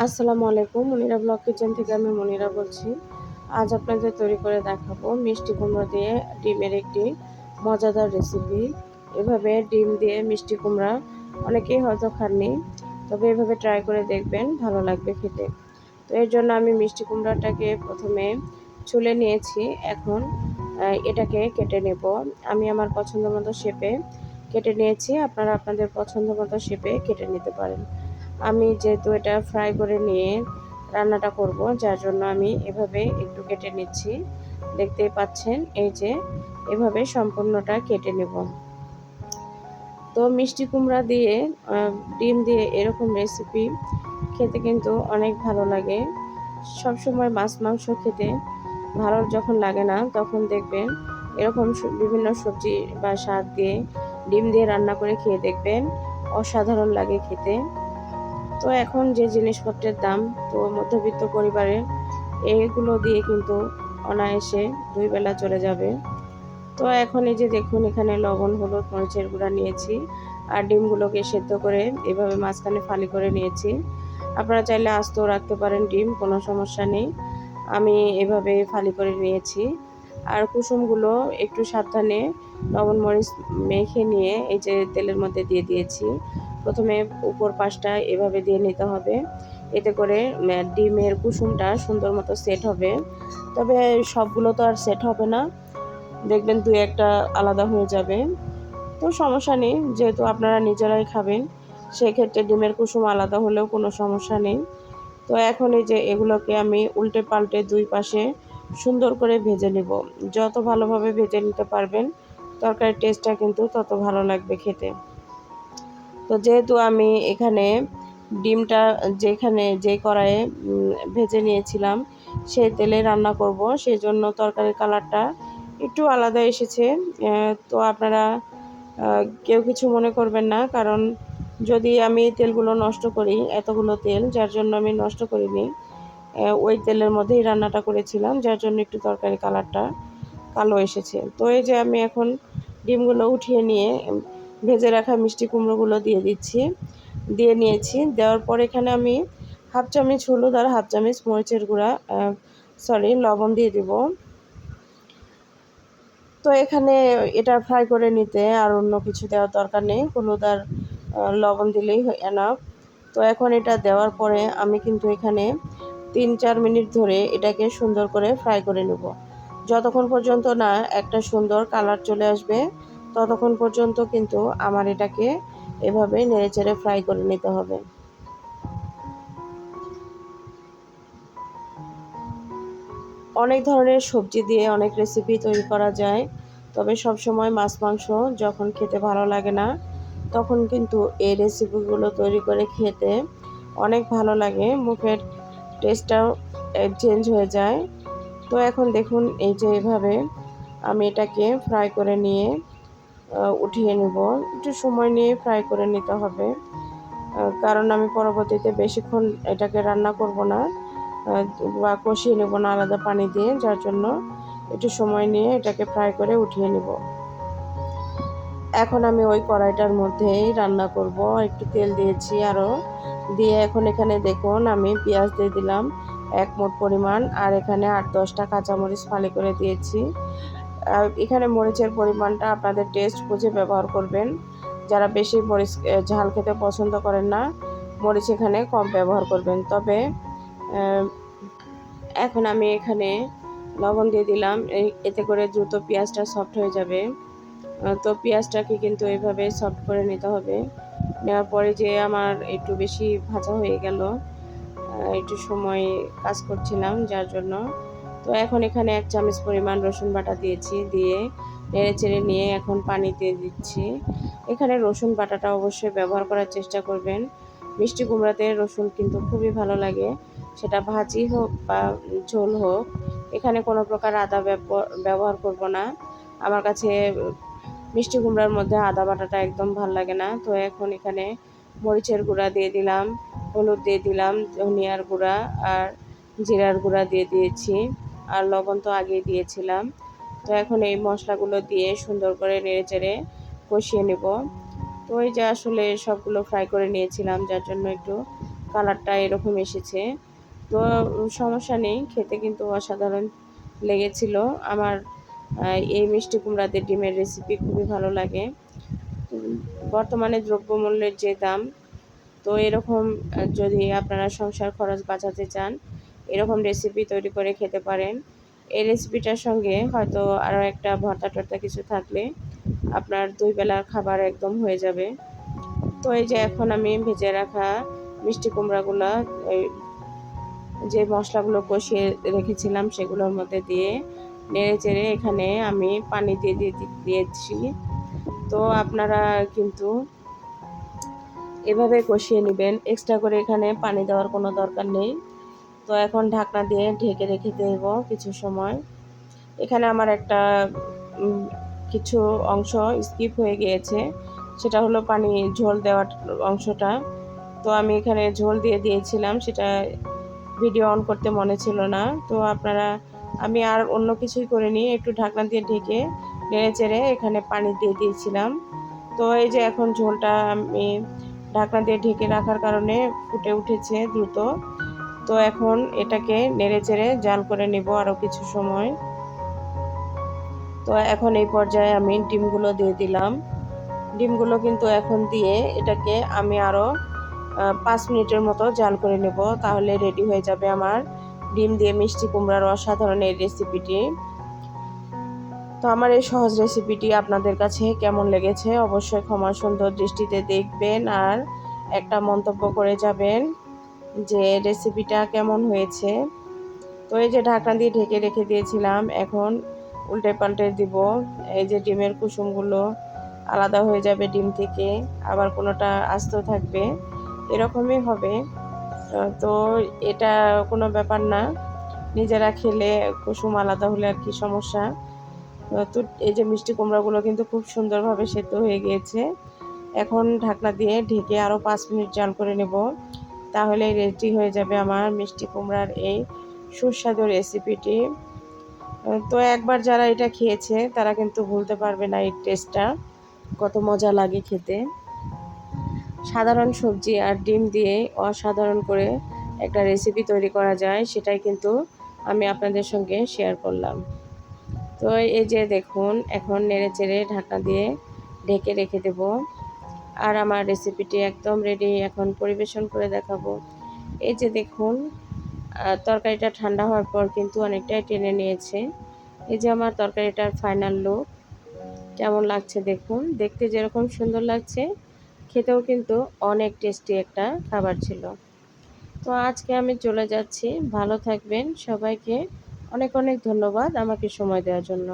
আসসালামু আলাইকুম। Monira blog kitchen থেকে আমি মনিরা বলছি। আজ আপনাদের তৈরি করে দেখাবো মিষ্টি কুমড়ো দিয়ে ডিমের একটি মজাদার রেসিপি। এভাবে ডিম দিয়ে মিষ্টি কুমড়া অনেকেই হয়তো খাননি, তবে এভাবে ট্রাই করে দেখবেন, ভালো লাগবে খেতে। তো এর জন্য আমি মিষ্টি কুমড়াটাকে প্রথমে ছুলে নিয়েছি। এখন এটাকে কেটে নেব। আমি আমার পছন্দ মতো শেপে কেটে নিয়েছি। আপনারা আপনাদের পছন্দ মতো শেপে কেটে নিতে পারেন। আমি যেহেতু এটা ফ্রাই করে নিয়ে রান্নাটা করব, যার জন্য আমি এভাবে একটু কেটে নিচ্ছি। দেখতেই পাচ্ছেন, এই যে এভাবে সম্পূর্ণটা কেটে নেব। তো মিষ্টি কুমড়া দিয়ে ডিম দিয়ে এরকম রেসিপি খেতে কিন্তু অনেক ভালো লাগে। সবসময় মাছ মাংস খেতে ভালো যখন লাগে না, তখন দেখবেন এরকম বিভিন্ন সবজি বা শাক দিয়ে ডিম দিয়ে রান্না করে খেয়ে দেখবেন, অসাধারণ লাগে খেতে। তো এখন যে জিনিসপত্রের দাম, তো মধ্যবিত্ত পরিবারের এগুলো দিয়ে কিন্তু অনায়াসে 2 বেলা চলে যাবে। তো এখন এই যে দেখুন, এখানে লবণ, হলুদ, মরিচের গুঁড়া নিয়েছি আর ডিমগুলোকে সেদ্ধ করে এভাবে মাঝখানে ফালি করে নিয়েছি। আপনারা চাইলে আস্তেও রাখতে পারেন ডিম, কোনো সমস্যা নেই। আমি এভাবে ফালি করে নিয়েছি। আর কুসুমগুলো একটু সাবধানে লবণ মরিচ মেখে নিয়ে এই যে তেলের মধ্যে দিয়ে দিয়েছি। প্রথমে উপর পাশটা এভাবে দিয়ে নিতে হবে, এতে করে ডিমের কুসুমটা সুন্দর মতো সেট হবে। তবে সবগুলো তো আর সেট হবে না, দেখবেন 2-1টা আলাদা হয়ে যাবে। তো সমস্যা নেই, যেহেতু আপনারা নিজেরাই খাবেন, সেক্ষেত্রে ডিমের কুসুম আলাদা হলেও কোনো সমস্যা নেই। তো এখন এই যে এগুলোকে আমি উল্টে পাল্টে 2 পাশে সুন্দর করে ভেজে নেব। যত ভালোভাবে ভেজে নিতে পারবেন, তরকারির টেস্টটা কিন্তু তত ভালো লাগবে খেতে। তো যেহেতু আমি এখানে ডিমটা যে কড়াইয়ে ভেজে নিয়েছিলাম, সেই তেলে রান্না করব, সেজন্য তরকারির কালারটা একটু আলাদা এসেছে। তো আপনারা কেউ কিছু মনে করবেন না, কারণ যদি আমি তেলগুলো নষ্ট করি, এতগুলো তেল, যার জন্য আমি নষ্ট করিনি। ওই তেলের মধ্যেই রান্নাটা করেছিলাম, যার জন্য একটু তরকারি কালারটা কালো এসেছে। তো এই যে আমি এখন ডিমগুলো উঠিয়ে নিয়ে ভেজে রাখা মিষ্টি কুমড়োগুলো দিয়ে নিয়েছি। দেওয়ার পর এখানে আমি হাফ চামচ হলুদ আর হাফ চামচ মরিচের গুঁড়া লবণ দিয়ে দিব। তো এখানে এটা ফ্রাই করে নিতে আর অন্য কিছু দেওয়ার দরকার নেই, হলুদ আর লবণ দিলেই এনাফ। তো এখন এটা দেওয়ার পরে আমি কিন্তু এখানে 3-4 মিনিট ধরে এটাকে সুন্দর করে ফ্রাই করে নেব। যতক্ষণ পর্যন্ত না একটা সুন্দর কালার চলে আসবে, ততক্ষণ পর্যন্ত কিন্তু আমার এটাকে এভাবে নেড়েচেড়ে ফ্রাই করে নিতে হবে। অনেক ধরনের সবজি দিয়ে অনেক রেসিপি তৈরি করা যায়, তবে সব সময় মাছ মাংস যখন খেতে ভালো লাগে না, তখন কিন্তু এই রেসিপিগুলো তৈরি করে খেতে অনেক ভালো লাগে, মুখের টেস্টটাও চেঞ্জ হয়ে যায়। তো এখন দেখুন, এই যে এভাবে আমি এটাকে ফ্রাই করে নিয়ে উঠিয়ে নেব। একটু সময় নিয়ে ফ্রাই করে নিতে হবে, কারণ আমি পরবর্তীতে বেশিক্ষণ এটাকে রান্না করব না বা কষিয়ে নেব না আলাদা পানি দিয়ে, যার জন্য একটু সময় নিয়ে এটাকে ফ্রাই করে উঠিয়ে নেব। এখন আমি ওই কড়াইটার মধ্যেই রান্না করব। একটু তেল দিয়েছি আরও, দিয়ে এখন এখানে দেখুন আমি পেঁয়াজ দিয়ে দিলাম 1 মুঠ পরিমাণ, আর এখানে 8-10টা কাঁচামরিচ ফালি করে দিয়েছি। এখানে মরিচের পরিমাণটা আপনাদের টেস্ট বুঝে ব্যবহার করবেন। যারা বেশি মরিচ ঝাল খেতে পছন্দ করেন না, মরিচ এখানে কম ব্যবহার করবেন। তবে এখন আমি এখানে লবণ দিয়ে দিলাম, এতে করে দ্রুত পেঁয়াজটা সফট হয়ে যাবে। তো পেঁয়াজটাকে কিন্তু এইভাবে সফট করে নিতে হবে। নেওয়ার পরে যে আমার একটু বেশি ভাজা হয়ে গেল, একটু সময় কাজ করছিলাম, যার জন্য। তো এখন এখানে 1 চামচ পরিমাণ রসুন বাটা দিয়েছি, দিয়ে নেড়েচেড়ে নিয়ে এখন পানি দিয়ে দিচ্ছি। এখানে রসুন বাটাটা অবশ্যই ব্যবহার করার চেষ্টা করবেন। মিষ্টি কুমড়াতে রসুন কিন্তু খুবই ভালো লাগে, সেটা ভাজি হোক বা ঝোল হোক। এখানে কোনো প্রকার আদা ব্যবহার করব না। আমার কাছে মিষ্টি কুমড়ার মধ্যে আদা বাটাটা একদম ভাল লাগে না। তো এখন এখানে মরিচের গুঁড়া দিয়ে দিলাম, হলুদ দিয়ে দিলাম, ধনিয়ার গুঁড়া আর জিরার গুঁড়া দিয়ে দিয়েছি, আর লবণ তো আগেই দিয়েছিলাম। তো এখন এই মশলাগুলো দিয়ে সুন্দর করে নেড়েচেড়ে কষিয়ে নেব। তো এই যে আসলে সবগুলো ফ্রাই করে নিয়েছিলাম, যার জন্য একটু কালারটা এরকম এসেছে। তো সমস্যা নেই, খেতে কিন্তু অসাধারণ লেগেছিল আমার। এই মিষ্টি কুমড়া দিয়ে ডিমের রেসিপি খুবই ভালো লাগে। বর্তমানে দ্রব্যমূল্যের যে দাম, তো এরকম যদি আপনারা সংসার খরচ বাঁচাতে চান, এরকম রেসিপি তৈরি করে খেতে পারেন। এই রেসিপিটার সঙ্গে হয়তো আরও একটা ভর্তা টর্তা কিছু থাকলে আপনার 2 বেলার খাবার একদম হয়ে যাবে। তো এই যে এখন আমি ভেজে রাখা মিষ্টি কুমড়াগুলো এই যে মশলাগুলো কষিয়ে রেখেছিলাম সেগুলোর মধ্যে দিয়ে নেড়ে চেড়ে এখানে আমি পানি দিয়েছি। তো আপনারা কিন্তু এভাবে কষিয়ে নেবেন, এক্সট্রা করে এখানে পানি দেওয়ার কোনো দরকার নেই। তো এখন ঢাকনা দিয়ে ঢেকে রেখে দেব কিছু সময়। এখানে আমার একটা কিছু অংশ স্কিপ হয়ে গিয়েছে, সেটা হলো পানি ঝোল দেওয়ার অংশটা। তো আমি এখানে ঝোল দিয়ে দিয়েছিলাম, সেটা ভিডিও অন করতে মনে ছিল না। তো আপনারা, আমি আর অন্য কিছুই করিনি, একটু ঢাকনা দিয়ে ঢেকে নেড়ে চেড়ে এখানে পানি দিয়ে দিয়েছিলাম। তো এই যে এখন ঝোলটা আমি ঢাকনা দিয়ে ঢেকে রাখার কারণে ফুটে উঠেছে দ্রুত। তো এখন এটাকে নেড়ে চেড়ে জাল করে নেব আরও কিছু সময়। তো এখন এই পর্যায়ে আমি ডিমগুলো দিয়ে দিলাম। ডিমগুলো কিন্তু এখন দিয়ে এটাকে আমি আরও 5 মিনিটের মতো জাল করে নেব, তাহলে রেডি হয়ে যাবে আমার ডিম দিয়ে মিষ্টি কুমড়ার অসাধারণ এই রেসিপিটি। তো আমার এই সহজ রেসিপিটি আপনাদের কাছে কেমন লেগেছে অবশ্যই ক্ষমা সুন্দর দৃষ্টিতে দেখবেন, আর একটা মন্তব্য করে যাবেন যে রেসিপিটা কেমন হয়েছে। তো এই যে ঢাকনা দিয়ে ঢেকে রেখে দিয়েছিলাম, এখন উল্টে পাল্টে দিব। এই যে ডিমের কুসুমগুলো আলাদা হয়ে যাবে ডিম থেকে, আবার কোনোটা আস্ত থাকবে, এরকমই হবে। তো এটা কোনো ব্যাপার না, নিজেরা খেলে কুসুম আলাদা হলে আর কি সমস্যা। তো এই যে মিষ্টি কুমড়াগুলো কিন্তু খুব সুন্দরভাবে সেদ্ধ হয়ে গিয়েছে। এখন ঢাকনা দিয়ে ঢেকে আরও 5 মিনিট জাল করে নেব, তাহলে রেডি হয়ে যাবে আমার মিষ্টি কুমড়ার এই সুস্বাদু রেসিপিটি। তো একবার যারা এটা খেয়েছে তারা কিন্তু ভুলতে পারবে না এই টেস্টটা, কত মজা লাগে খেতে। সাধারণ সবজি আর ডিম দিয়ে অসাধারণ করে একটা রেসিপি তৈরি করা যায়, সেটাই কিন্তু আমি আপনাদের সঙ্গে শেয়ার করলাম। তো এই যে দেখুন, এখন নেড়ে চেড়ে ঢাকনা দিয়ে ঢেকে রেখে দেব, আর আমার রেসিপিটি একদম রেডি। এখন পরিবেশন করে দেখাবো। এই যে দেখুন, তরকারিটা ঠান্ডা হওয়ার পর কিন্তু অনেকটাই টেনে নিয়েছে। এই যে আমার তরকারিটার ফাইনাল লুক কেমন লাগছে দেখুন, দেখতে যেরকম সুন্দর লাগছে, খেতেও কিন্তু অনেক টেস্টি একটা খাবার ছিল। তো আজকে আমি চলে যাচ্ছি, ভালো থাকবেন। সবাইকে অনেক অনেক ধন্যবাদ আমাকে সময় দেওয়ার জন্য।